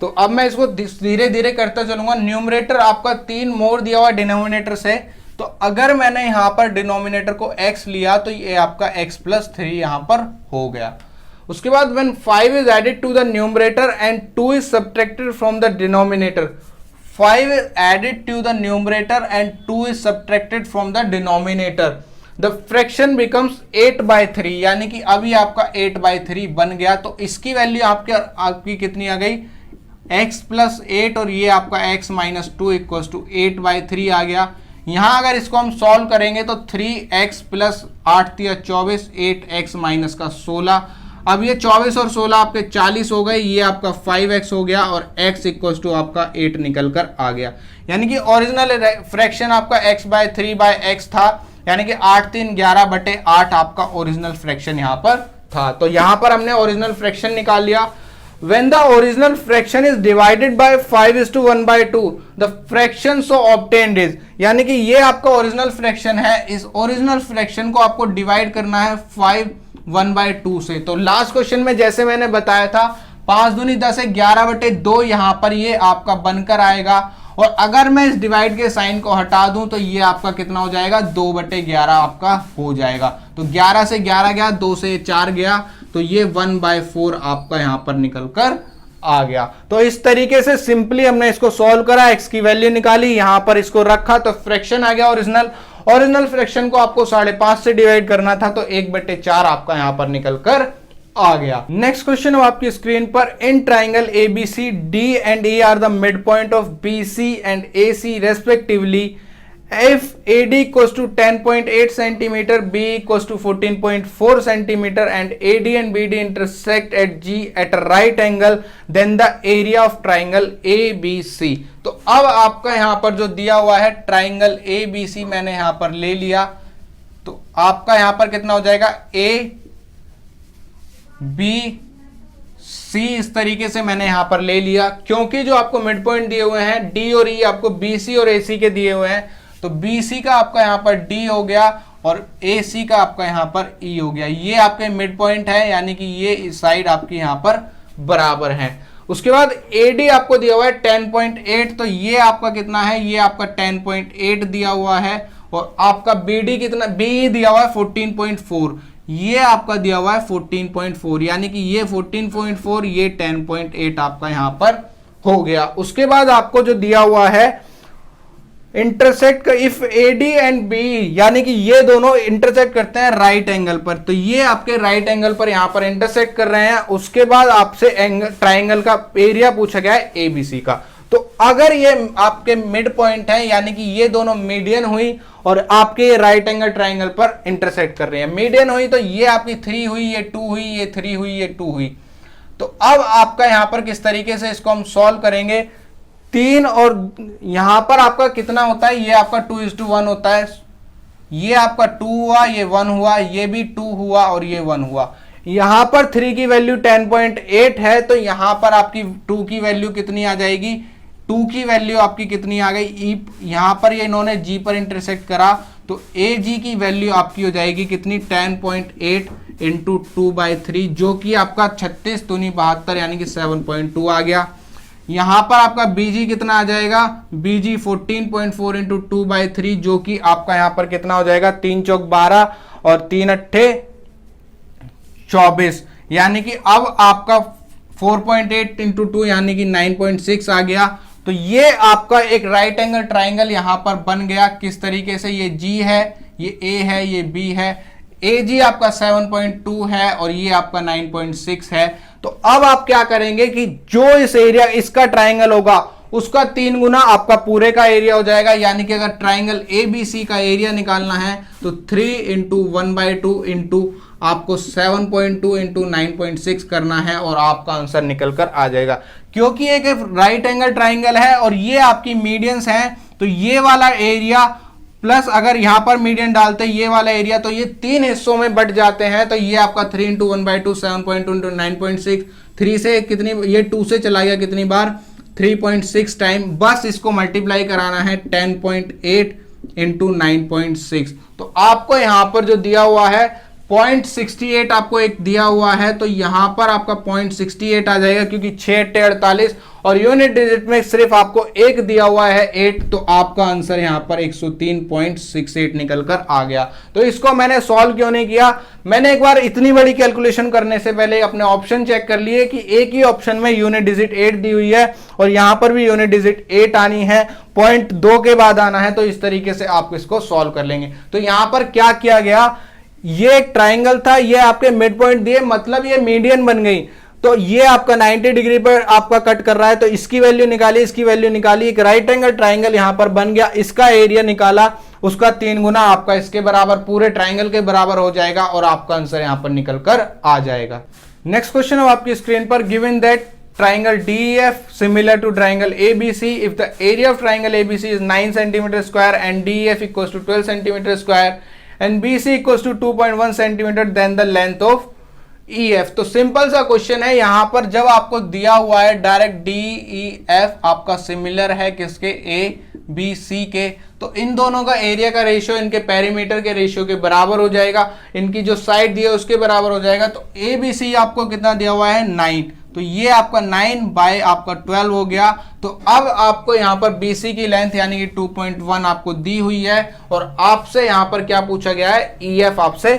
तो अब मैं इसको धीरे धीरे करता चलूंगा। न्यूमरेटर आपका 3 मोर दिया हुआ डिनोमिनेटर से, तो अगर मैंने यहां पर डिनोमिनेटर को x लिया तो ये आपका x+3 यहां पर हो गया। उसके बाद when 5 is added to the numerator and 2 is subtracted from the denominator, 5 added to the numerator and 2 is subtracted from the denominator, the fraction becomes 8/3, यानी कि अभी आपका 8/3 बन गया। तो इसकी वैल्यू आपकी कितनी आ गई, x + 8 और ये आपका x - 2 = 8/3 आ गया। यहां अगर इसको हम सॉल्व करेंगे तो 3x + 8 × 24, 8x - 16। अब ये 24 और 16 आपके 40 हो गए, ये आपका 5x हो गया और x = आपका 8 निकल कर आ गया। यानी कि ओरिजिनल फ्रैक्शन आपका x/3/x था, यानी कि 8 3 11/8 आपका ओरिजिनल फ्रैक्शन यहां पर था। तो यहां पर हमने ओरिजिनल फ्रैक्शन निकाल लिया। When the original fraction is divided by 5:1/2, the fraction so obtained is, यानी कि ये आपका ओरिजिनल फ्रैक्शन है, इस ओरिजिनल फ्रैक्शन को आपको डिवाइड करना है 5/1/2 से। तो लास्ट क्वेश्चन में जैसे मैंने बताया था 5 दूनी 10 है, 11/2 यहां पर ये आपका बनकर आएगा। और अगर मैं इस डिवाइड के साइन को हटा दूं तो ये आपका कितना हो जाएगा, 2/11 आपका हो जाएगा। तो 11 से 11 गया, 2 से 4 गया, तो ये 1/4 आपका यहां पर निकल कर आ गया। तो इस तरीके से सिंपली हमने इसको सॉल्व करा, x की वैल्यू निकाली, यहां पर इसको रखा तो फ्रैक्शन आ गया ओरिजिनल फ्रैक्शन को आपको 5.5 से डिवाइड करना था, तो 1/4 आपका यहां पर निकल कर आ गया। नेक्स्ट क्वेश्चन है आपकी स्क्रीन पर, in triangle ABC D and E are the mid point of BC and AC respectively, if AD = 10.8 centimeter, B = 14.4 centimeter and AD and BD intersect at G at a right angle, then the area of triangle ABC। तो अब आपका यहां पर जो दिया हुआ है triangle ABC मैंने यहां पर ले लिया, तो आपका यहां पर कितना हो जाएगा, ABC इस तरीके से मैंने यहां पर ले लिया, क्योंकि जो आपको मिड पॉइंट दिए हुए हैं D और E आपको BC और AC के दिए हुए हैं, तो BC का आपका यहां पर D हो गया और AC का आपका यहां पर E हो गया। ये आपके मिड पॉइंट है, यानी कि ये इस साइड आपकी यहां पर बराबर है। उसके बाद AD आपको दिया हुआ है 10.8, तो ये आपका कितना है, ये आपका 10.8 दिया हुआ है। और आपका BD कितना, BE दिया हुआ है 14.4, ये आपका दिया हुआ है 14.4, यानी कि ये 14.4, ये 10.8 आपका यहां पर हो गया। उसके बाद आपको जो दिया हुआ है intersect, if AD and BE, यानी कि ये दोनों इंटरसेक्ट करते हैं राइट एंगल पर, तो ये आपके राइट एंगल पर यहां पर इंटरसेक्ट कर रहे हैं। उसके बाद आपसे ट्राइंगल का एरिया पूछा गया है ABC का। तो अगर ये आपके मिड पॉइंट है, यानी कि ये दोनों मीडियन हुई और आपके राइट एंगल ट्राइंगल पर इंटरसेक्ट कर रहे हैं, मीडियन हुई तो ये आपकी 3 हुई, ये 2 हुई, ये 3 हुई, ये 2 हुई। तो अब आपका यहां पर किस तरीके से इसको हम सॉल्व करेंगे, 3 और यहां पर आपका कितना होता है, ये आपका 2:1 होता है, ये आपका 2 हुआ, ये 1 हुआ, ये भी 2 हुआ और ये 1 हुआ। यहां पर 3 की वैल्यू 10.8 है, तो यहां पर आपकी 2 की वैल्यू कितनी आ जाएगी, 2 की वैल्यू आपकी कितनी आ गई, E यहां पर ये इन्होंने G पर इंटरसेक्ट करा, तो AG की वैल्यू आपकी हो जाएगी कितनी, 10.8 × 2/3, जो कि आपका 36 दूनी 72, यानी कि 7.2 आ गया। यहां पर आपका BG कितना आ जाएगा, BG 14.4 × 2/3, जो कि आपका यहां पर कितना हो जाएगा, 3 चौक 12 और 3 अट्ठे 24, यानी कि अब आपका 4.8 × 2 यानी कि 9.6 आ गया। तो ये आपका एक राइट एंगल ट्राइंगल यहां पर बन गया। किस तरीके से, ये G है, ये A है, ये B है, AG आपका 7.2 है और ये आपका 9.6 है। तो अब आप क्या करेंगे कि जो इस एरिया इसका ट्राइंगल होगा उसका 3 गुना आपका पूरे का एरिया हो जाएगा, यानी कि अगर ट्राइंगल ABC का एरिया निकालना है तो 3 × 1/2 इंटू आपको 7.2 × 9.6 करना है और आपका आंसर निकल कर आ जाएगा। क्योंकि एक राइट एंगल ट्राइंगल है और ये आपकी मीडियंस हैं, तो ये वाला एरिया प्लस अगर यहां पर मीडियन डालते ये वाला एरिया, तो ये 3 हिस्सों में बट जाते हैं। तो ये आपका 3 × 1/2 7.2 × 9.6, 3 से कितनी, ये 2 से चला गया कितनी बार, 3.6 टाइम। बस इसको मल्टीप्लाई कराना है 10.8 × 9.6। तो आपको यहां पर जो दिया हुआ है 0.68 आपको एक दिया हुआ है, तो यहां पर आपका 0.68 आ जाएगा क्योंकि 6×8 = 48 और यूनिट डिजिट में सिर्फ आपको एक दिया हुआ है 8, तो आपका आंसर यहां पर 103.68 निकल कर आ गया। तो इसको मैंने सॉल्व क्यों नहीं किया, मैंने एक बार इतनी बड़ी कैलकुलेशन करने से पहले अपने ऑप्शन चेक कर लिए कि एक ही ऑप्शन में यूनिट डिजिट 8 दी हुई है और यहां पर भी यूनिट डिजिट 8 आनी है, 0.2 के बाद आना है, तो इस तरीके से आप इसको सॉल्व कर लेंगे। तो यहां पर क्या किया गया, ये एक ट्राइंगल था, ये आपके मिड पॉइंट दिए, मतलब ये मीडियन बन गई, तो ये आपका 90 डिग्री पर आपका कट कर रहा है, तो इसकी वैल्यू निकाली, इसकी वैल्यू निकाली, एक राइट एंगल ट्राइंगल यहां पर बन गया, इसका एरिया निकाला, उसका 3 गुना आपका इसके बराबर पूरे ट्राइंगल के बराबर हो जाएगा और आपका आंसर यहां पर निकल कर आ जाएगा। नेक्स्ट क्वेश्चन है आपकी स्क्रीन पर, given that triangle DEF similar to triangle ABC, if the area of triangle ABC is 9 cm square and DEF equals to 12 cm square and BC equals to 2.1 cm, then the length of EF। तो simple सा question है, यहां पर जब आपको दिया हुआ है डायरेक्ट DEF आपका सिमिलर है किसके, ABC के, तो इन दोनों का एरिया का रेशियो इनके पेरीमीटर के रेशियो के बराबर हो जाएगा, इनकी जो साइड दी है उसके बराबर हो जाएगा। तो ABC आपको कितना दिया हुआ है 9, तो ये आपका 9 बाय आपका 12 हो गया। तो अब आपको यहां पर BC की लेंथ यानी कि 2.1 आपको दी हुई है और आपसे यहां पर क्या पूछा गया है, EF आपसे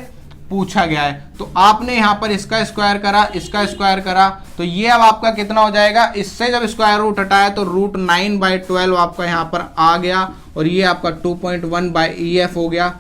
पूछा गया है। तो आपने यहां पर इसका स्क्वायर करा, इसका स्क्वायर करा, तो ये अब आपका कितना हो जाएगा, इससे जब स्क्वायर रूट हटाया तो √9/12 आपका यहां पर आ गया और ये आपका 2.1 बाय EF हो गया,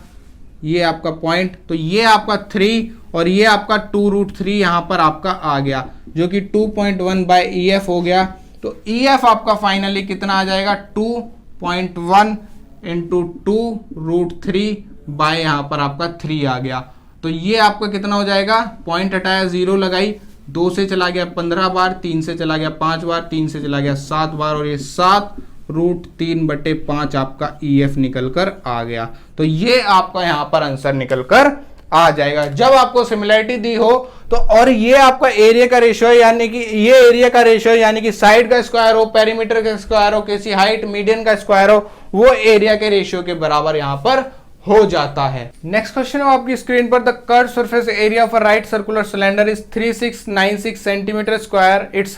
ये आपका पॉइंट, तो ये आपका 3 और ये आपका 2√3 यहां पर आपका आ गया जो कि 2.1 बाय EF हो गया। तो EF आपका फाइनली कितना आ जाएगा, 2.1 × 2√3 बाय यहां पर आपका 3 आ गया। तो ये आपका कितना हो जाएगा, पॉइंट हटाया, 0 लगाई, 2 से चला गया 15 बार, 3 से चला गया 5 बार, 3 से चला गया 7 बार और ये 7√3/5 आपका EF निकल कर आ गया। तो ये आपका यहां पर आंसर निकल कर आ जाएगा। जब आपको सिमिलरिटी दी हो तो, और ये आपका एरिया का रेशियो यानी कि ये एरिया का रेशियो यानी कि साइड का स्क्वायर हो, पेरीमीटर का स्क्वायर हो, किसी हाइट मीडियन का स्क्वायर हो, वो एरिया के रेशियो के बराबर यहां पर हो जाता है। नेक्स्ट क्वेश्चन है आपकी स्क्रीन पर, the curve surface area of a right circular cylinder is 3696 centimetre square, its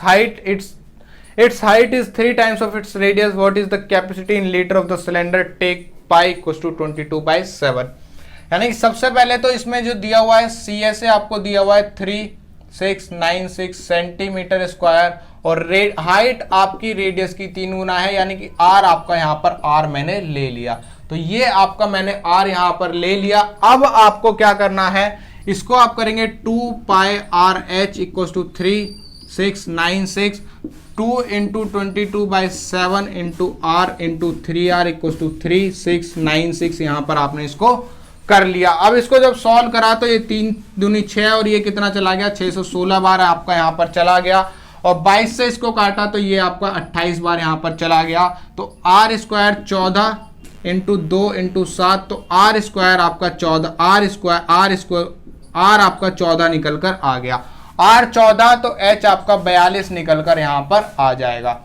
height is 3 times of its radius, what is the capacity in liter of the cylinder, take pi = 22/7। यानी कि सबसे पहले तो इसमें जो दिया हुआ है CSA आपको दिया हुआ है 3696 सेंटीमीटर स्क्वायर और हाइट आपकी रेडियस की 3 गुना है, यानी कि R आपका यहाँ पर R मैंने ले लिया, तो ये आपका मैंने R यहाँ पर ले लिया। अब आपको क्या करना है, इसको आप करेंगे 2πRH = 3696 2 × 22/7 × R × 3R = 3696, यहाँ पर आपने इसको कर लिया। अब इसको जब सॉल्व करा तो ये 3 दूनी 6 और ये कितना चला गया, 616 बार आपका यहाँ पर चला गया और 22 से इसको काटा तो ये आपका 28 बार यहाँ पर चला गया। तो R² 14 × 2 × 7, तो R² आपका 14, R आपका 14 निकल कर आ गया, R 14 तो H आपका 42 निकल कर यहाँ पर आ जाएगा।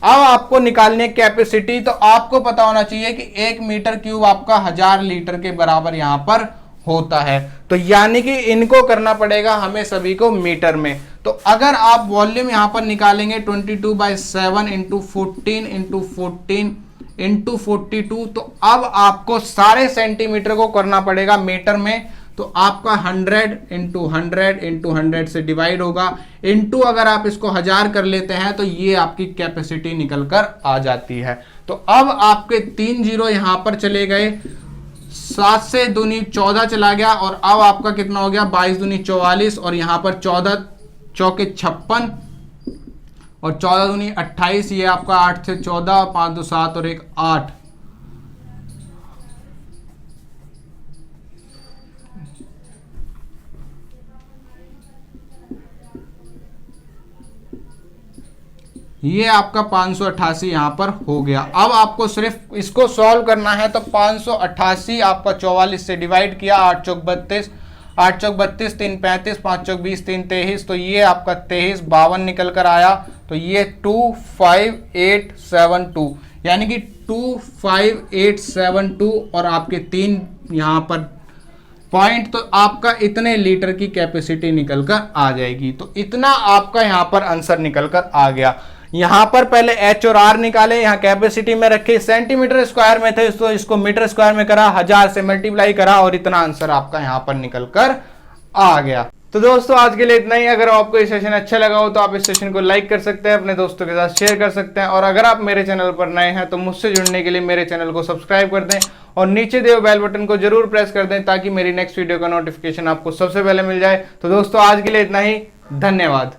अब आपको निकालने कैपेसिटी, तो आपको पता होना चाहिए कि 1 मीटर क्यूब आपका 1000 लीटर के बराबर यहाँ पर होता है, तो यानी कि इनको करना पड़ेगा हमें सभी को मीटर में। तो अगर आप वॉल्यूम यहाँ पर निकालेंगे 22/7 × 14 × 14 × 42, तो अब आपको सारे सेंटीमीटर को करना पड़ेगा मीटर में, तो आपका 100 × 100 × 100 से डिवाइड होगा, इनटू अगर आप इसको 1000 कर लेते हैं तो ये आपकी कैपेसिटी निकल कर आ जाती है। तो अब आपके 3 0 यहाँ पर चले गए, 7 से दूनी 14 चला गया और अब आपका कितना हो गया, 22 दूनी 44 और यहाँ पर 14 चौके 56 और 14 दूनी 28, ये आपका 8 से 14, 5 2 7 और 1 8। ये आपका 588 यहां पर हो गया। अब आपको सिर्फ इसको सॉल्व करना है, तो 588 आपका 44 से डिवाइड किया, 8 चौक 32, 8 चौक 32, 3 35, 5 चौक 20, 3 23, तो ये आपका 23 52 निकल कर आया। तो ये 25872 यानी कि 25872 और आपके 3 यहाँ पर पॉइंट, तो आपका इतने लीटर की कैपेसिटी निकल कर आ जाएगी। तो इतना आपका यहां पर आंसर निकल कर आ गया। यहां पर पहले एच और आर निकाले, यहां कैपेसिटी में रखे, सेंटीमीटर स्क्वायर में थे तो इसको मीटर स्क्वायर में करा, 1000 से मल्टीप्लाई करा और इतना आंसर आपका यहां पर निकल कर आ गया। तो दोस्तों आज के लिए इतना ही। अगर आपको ये सेशन अच्छा लगा हो तो आप इस सेशन को लाइक कर सकते हैं, अपने दोस्तों के साथ शेयर कर सकते हैं, और अगर आप मेरे चैनल पर नए हैं तो मुझसे जुड़ने के लिए मेरे चैनल को सब्सक्राइब कर दें और नीचे दिए बेल बटन को जरूर प्रेस कर दें ताकि मेरी नेक्स्ट वीडियो का नोटिफिकेशन आपको सबसे पहले मिल जाए। तो दोस्तों आज के लिए इतना ही, धन्यवाद।